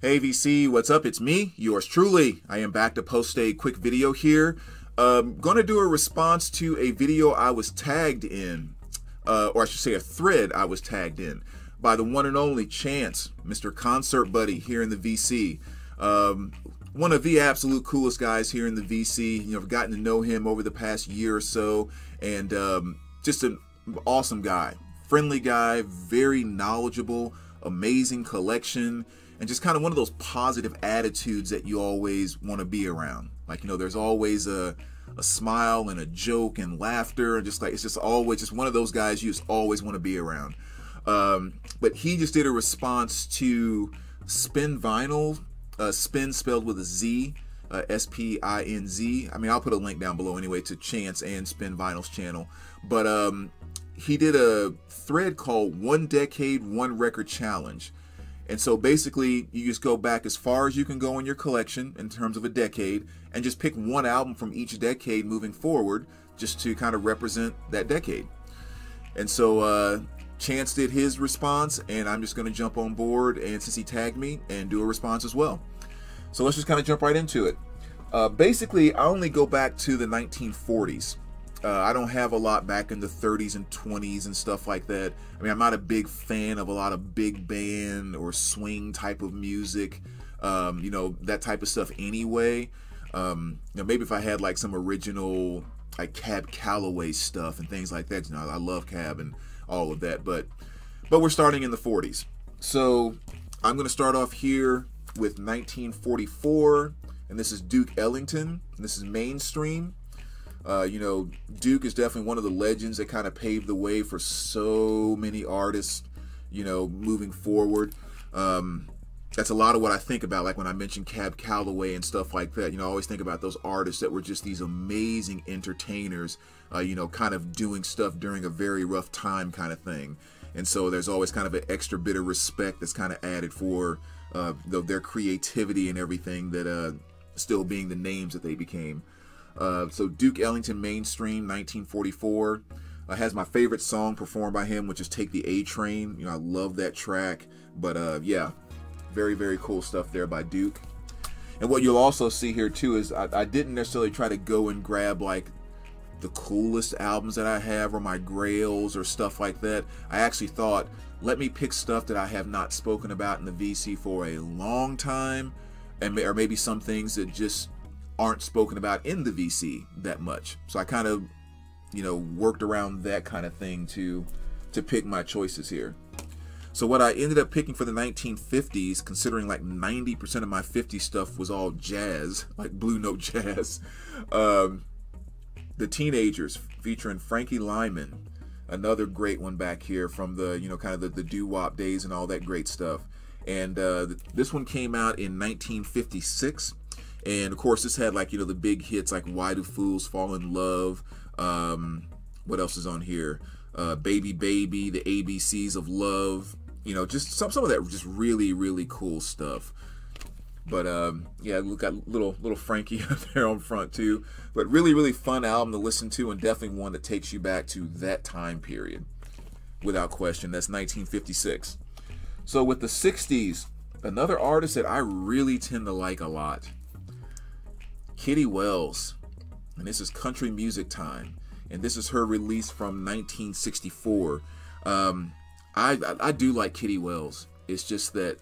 Hey VC, what's up? It's me, yours truly. I am back to post a quick video here. Gonna do a response to a video I was tagged in, or I should say a thread I was tagged in by the one and only Chance, Mr. Concert Buddy here in the VC. One of the absolute coolest guys here in the VC. You know, I've gotten to know him over the past year or so, and just an awesome guy, friendly guy, very knowledgeable, amazing collection, and just kind of one of those positive attitudes that you always want to be around. Like, you know, there's always a smile and a joke and laughter, and just like, it's just always just one of those guys you just always want to be around. But he just did a response to Spin Vinyl, Spin spelled with a Z, S-P-I-N-Z. I mean, I'll put a link down below anyway to Chance and Spin Vinyl's channel. But he did a thread called One Decade, One Record Challenge. And so basically, you just go back as far as you can go in your collection in terms of a decade, and just pick one album from each decade moving forward, just to kind of represent that decade. And so Chance did his response, and I'm just going to jump on board, and since he tagged me, and do a response as well. So let's just kind of jump right into it. Basically, I only go back to the 1940s. I don't have a lot back in the 30s and 20s and stuff like that. I mean, I'm not a big fan of a lot of big band or swing type of music, you know, that type of stuff anyway. You know, maybe if I had like some original like Cab Calloway stuff and things like that, you know, I love Cab and all of that, but we're starting in the 40s. So I'm going to start off here with 1944, and this is Duke Ellington, and this is Mainstream. You know, Duke is definitely one of the legends that kind of paved the way for so many artists, you know, moving forward. That's a lot of what I think about, like when I mention Cab Calloway and stuff like that. You know, I always think about those artists that were just these amazing entertainers, you know, kind of doing stuff during a very rough time kind of thing. And so there's always kind of an extra bit of respect that's kind of added for their creativity and everything, that still being the names that they became. So Duke Ellington, Mainstream, 1944, has my favorite song performed by him, which is Take the A Train. You know, I love that track. But yeah, very, very cool stuff there by Duke. And what you'll also see here too is I didn't necessarily try to go and grab like the coolest albums that I have or my grails or stuff like that. I actually thought, let me pick stuff that I have not spoken about in the VC for a long time, and or maybe some things that just aren't spoken about in the VC that much. So I kind of, you know, worked around that kind of thing to pick my choices here. So what I ended up picking for the 1950s, considering like 90% of my 50 stuff was all jazz, like Blue Note jazz, The Teenagers featuring Frankie Lymon, another great one back here from the, you know, kind of the doo-wop days and all that great stuff. And this one came out in 1956. And of course, this had like, you know, the big hits like Why Do Fools Fall in Love? What else is on here? Baby Baby, The ABCs of Love. You know, just some of that just really, really cool stuff. But yeah, we got little Frankie up there on front too. But really, really fun album to listen to, and definitely one that takes you back to that time period, without question. That's 1956. So with the 60s, another artist that I really tend to like a lot, Kitty Wells, and this is Country Music Time, and this is her release from 1964. I do like Kitty Wells. It's just that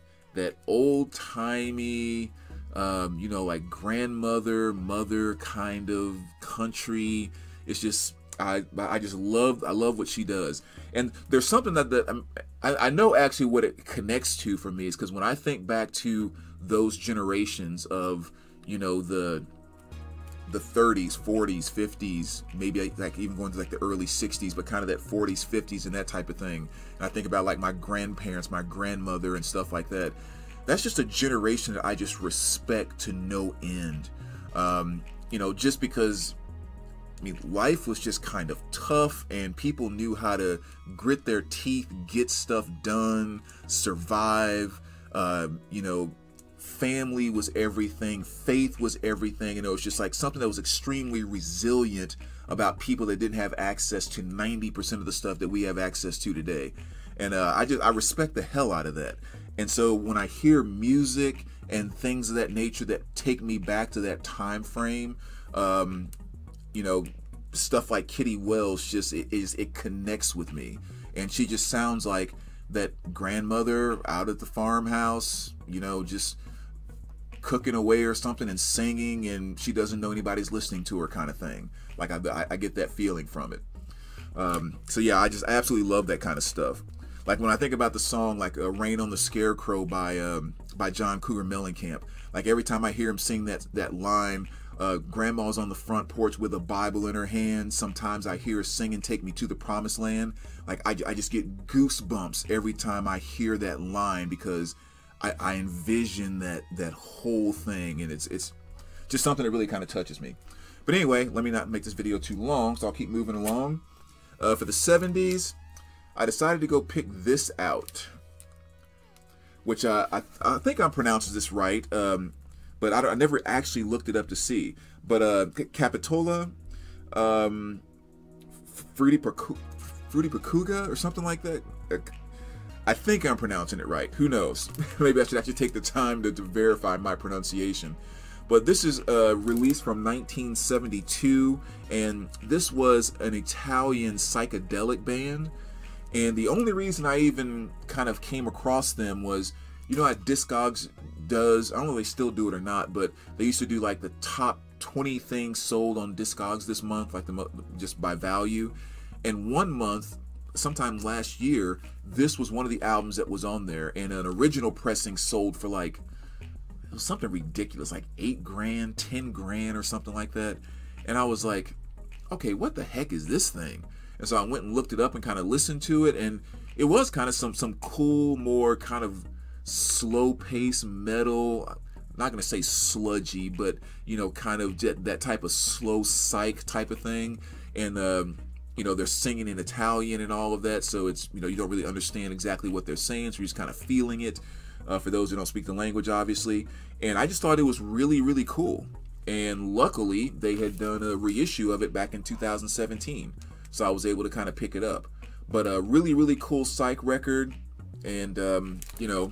old-timey, you know, like mother kind of country. It's just I love what she does. And there's something that I know actually what it connects to for me is because when I think back to those generations of, you know, the 30s, 40s, 50s, maybe like even going to like the early 60s, but kind of that 40s, 50s and that type of thing. And I think about like my grandparents, my grandmother and stuff like that. That's just a generation that I just respect to no end. You know, just because, I mean, life was just kind of tough and people knew how to grit their teeth, get stuff done, survive, you know, family was everything, faith was everything, and it was just like something that was extremely resilient about people that didn't have access to 90% of the stuff that we have access to today. And I respect the hell out of that. And so when I hear music and things of that nature that take me back to that time frame, you know, stuff like Kitty Wells, just it connects with me. And she just sounds like that grandmother out at the farmhouse, you know, just cooking away or something and singing, and she doesn't know anybody's listening to her, kind of thing. Like I get that feeling from it. So yeah, I just absolutely love that kind of stuff. Like when I think about the song like Rain on the Scarecrow by John Cougar Mellencamp, like every time I hear him sing that line, grandma's on the front porch with a Bible in her hand, sometimes I hear her singing Take Me to the Promised Land. Like I just get goosebumps every time I hear that line, because I envision that whole thing, and it's just something that really kind of touches me. But anyway, let me not make this video too long, so I'll keep moving along. For the 70s, I decided to go pick this out, which I think I'm pronouncing this right, but I never actually looked it up to see. But Capitola, Fruity Cougar or something like that. I think I'm pronouncing it right. Who knows? Maybe I should actually take the time to verify my pronunciation. But this is released from 1972, and this was an Italian psychedelic band. And the only reason I even kind of came across them was, you know how Discogs does, I don't know if they still do it or not, but they used to do like the top 20 things sold on Discogs this month, like just by value. And one month, sometime last year, this was one of the albums that was on there, and an original pressing sold for like, it was something ridiculous, like 8 grand, 10 grand or something like that. And I was like, okay, what the heck is this thing? And so I went and looked it up and kind of listened to it, and it was kind of some cool, more kind of slow-paced metal. I'm not gonna say sludgy, but you know, kind of that type of slow psych type of thing. And you know, they're singing in Italian and all of that, so it's, you know, you don't really understand exactly what they're saying, so you're just kind of feeling it, for those who don't speak the language, obviously. And I just thought it was really, really cool. And luckily, they had done a reissue of it back in 2017, so I was able to kind of pick it up. But a really, really cool psych record, and you know,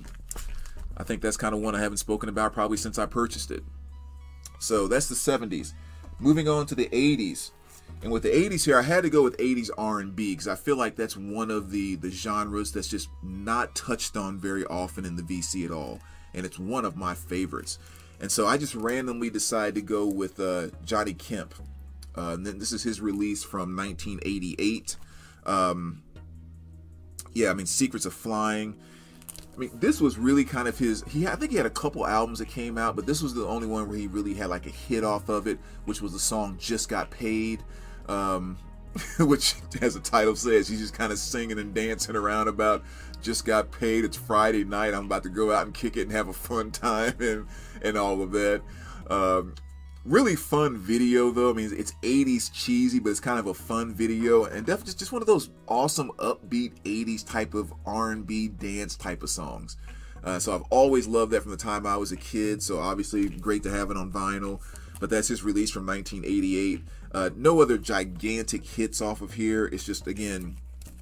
I think that's kind of one I haven't spoken about probably since I purchased it. So that's the 70s. Moving on to the 80s. And with the 80s here, I had to go with 80s R&B, because I feel like that's one of the genres that's just not touched on very often in the VC at all. And it's one of my favorites. And so I just randomly decided to go with Johnny Kemp. And then this is his release from 1988. Yeah, I mean, Secrets of Flying. I mean, this was really kind of his, I think he had a couple albums that came out, but this was the only one where he really had like a hit off of it, which was the song Just Got Paid, which, as the title says, he's just kind of singing and dancing around about just got paid, it's Friday night, I'm about to go out and kick it and have a fun time, and all of that. Really fun video though. I mean, it's 80s cheesy, but it's kind of a fun video, and definitely just one of those awesome upbeat 80s type of R&B dance type of songs. So I've always loved that from the time I was a kid, so obviously great to have it on vinyl. But that's his release from 1988. No other gigantic hits off of here. It's just, again,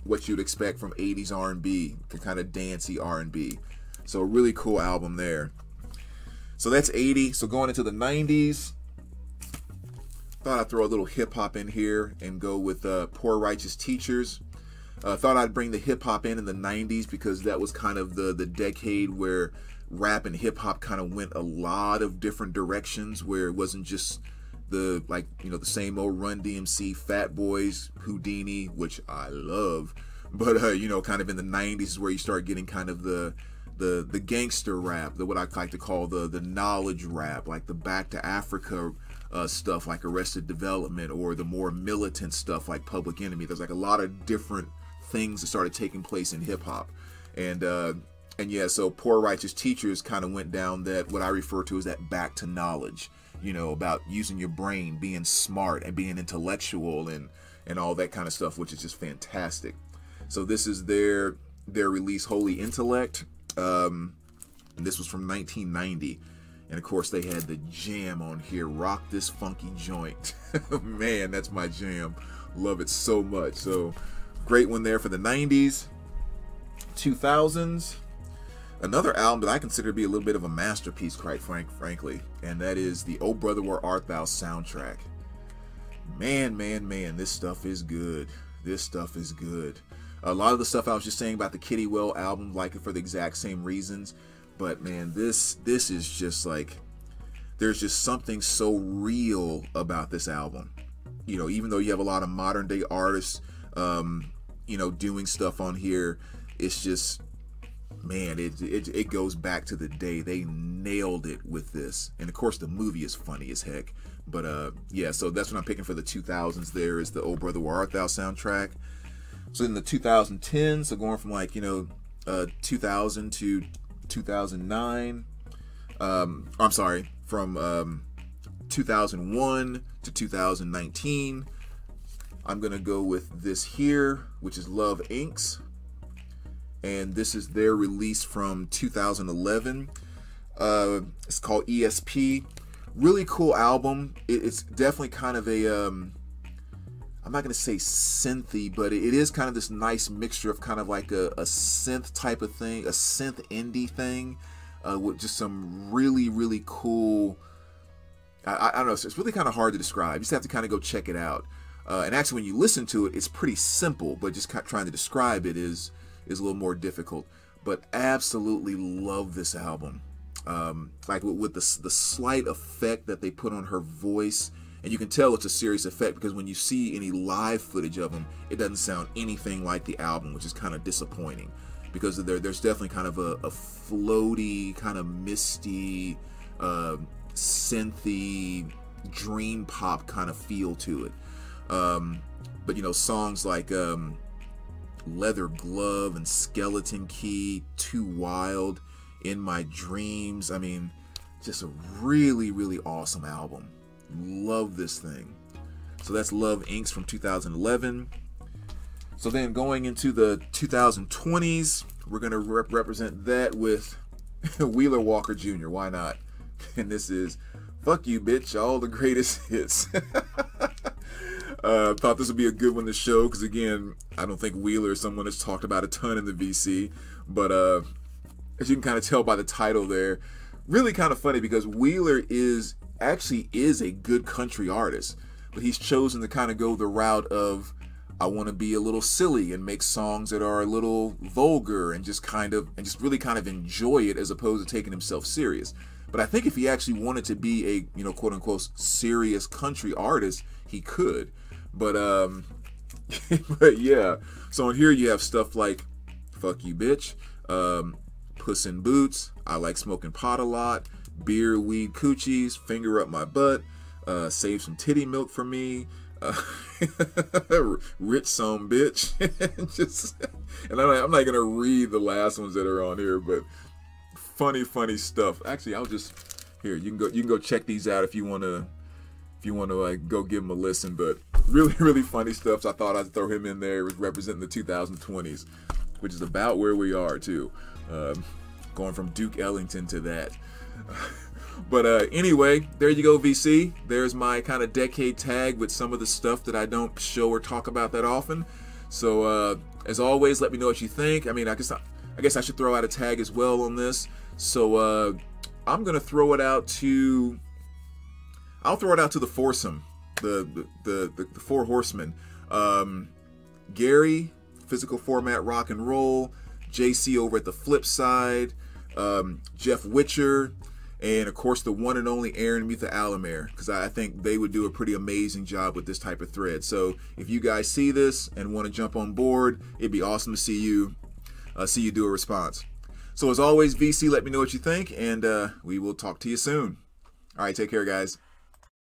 what you'd expect from 80s R&B, the kind of dancey R&B. So a really cool album there. So that's 80. So going into the 90s, thought I'd throw a little hip-hop in here and go with Poor Righteous Teachers. Thought I'd bring the hip-hop in the 90s because that was kind of the decade where rap and hip-hop kind of went a lot of different directions, where it wasn't just the, like, you know, the same old Run DMC, Fat Boys, Houdini, which I love, but you know, kind of in the 90s is where you start getting kind of the gangster rap, what I like to call the knowledge rap, like the Back to Africa stuff like Arrested Development, or the more militant stuff like Public Enemy. There's like a lot of different things that started taking place in hip-hop, and yeah, so Poor Righteous Teachers kind of went down that, what I refer to as that back to knowledge, you know, about using your brain, being smart and being intellectual, and all that kind of stuff, which is just fantastic. So this is their release, Holy Intellect, and this was from 1990. And of course they had the jam on here, Rock This Funky Joint. Man, that's my jam. Love it so much. So great one there for the 90s. 2000s. another album that I consider to be a little bit of a masterpiece, quite frankly, and that is the Oh Brother Where Art Thou soundtrack. Man, man, man, this stuff is good. This stuff is good. A lot of the stuff I was just saying about the Kitty Well album, like it for the exact same reasons, but man, this is just like, there's just something so real about this album. You know, even though you have a lot of modern day artists, you know, doing stuff on here, it's just, man, it goes back to the day. They nailed it with this. And of course the movie is funny as heck. But yeah, so that's what I'm picking for the 2000s. There is the Oh Brother Where Art Thou soundtrack. So in the 2010s, so going from like, you know, 2000 to 2009, I'm sorry, from 2001 to 2019, I'm gonna go with this here, which is Love Inks, and this is their release from 2011. It's called ESP. Really cool album. It's definitely kind of a I'm not gonna say synthy, but it is kind of this nice mixture of kind of like a synth type of thing, a synth indie thing, with just some really cool, I don't know, it's really kind of hard to describe. You just have to kind of go check it out. And actually when you listen to it, it's pretty simple, but just kind of trying to describe it is a little more difficult. But absolutely love this album. Like with the slight effect that they put on her voice, and you can tell it's a serious effect because when you see any live footage of them, it doesn't sound anything like the album, which is kind of disappointing because there's definitely kind of a floaty, kind of misty, synthy, dream pop kind of feel to it. But you know, songs like Leather Glove and Skeleton Key, Too Wild, In My Dreams, I mean, just a really awesome album. Love this thing. So that's Love Inks from 2011. So then going into the 2020s, we're going to represent that with Wheeler Walker Jr. Why not? And this is Fuck You Bitch, All the Greatest Hits. Thought this would be a good one to show because, again, I don't think Wheeler is someone that's talked about a ton in the VC. But as you can kind of tell by the title there, really kind of funny because Wheeler actually is a good country artist, but he's chosen to kind of go the route of, I want to be a little silly and make songs that are a little vulgar and just really kind of enjoy it as opposed to taking himself serious. But I think if he actually wanted to be a, you know, quote unquote serious country artist, he could. But but yeah, so on here you have stuff like Fuck You Bitch, Puss in Boots, I Like Smoking Pot a Lot, Beer, Weed, Coochies, Finger Up My Butt, Save Some Titty Milk for Me, Rich Some Bitch. And I'm not gonna read the last ones that are on here, but funny stuff. Actually, I'll just, here, you can go check these out if you wanna like go give them a listen. But really funny stuff. So I thought I'd throw him in there representing the 2020s, which is about where we are too. Going from Duke Ellington to that. But anyway, there you go, VC. There's my kind of decade tag with some of the stuff that I don't show or talk about that often. So as always, let me know what you think. I mean, I guess I should throw out a tag as well on this. So I'm gonna throw it out to, I'll throw it out to the foursome, the four horsemen. Gary, Physical Format Rock and Roll, JC over at the Flip Side, Jeff Witcher, and of course the one and only Aaron Mutha Alamere, because I think they would do a pretty amazing job with this type of thread. So if you guys see this and want to jump on board, it'd be awesome to see you do a response. So as always, VC, let me know what you think, and we will talk to you soon. All right, take care, guys.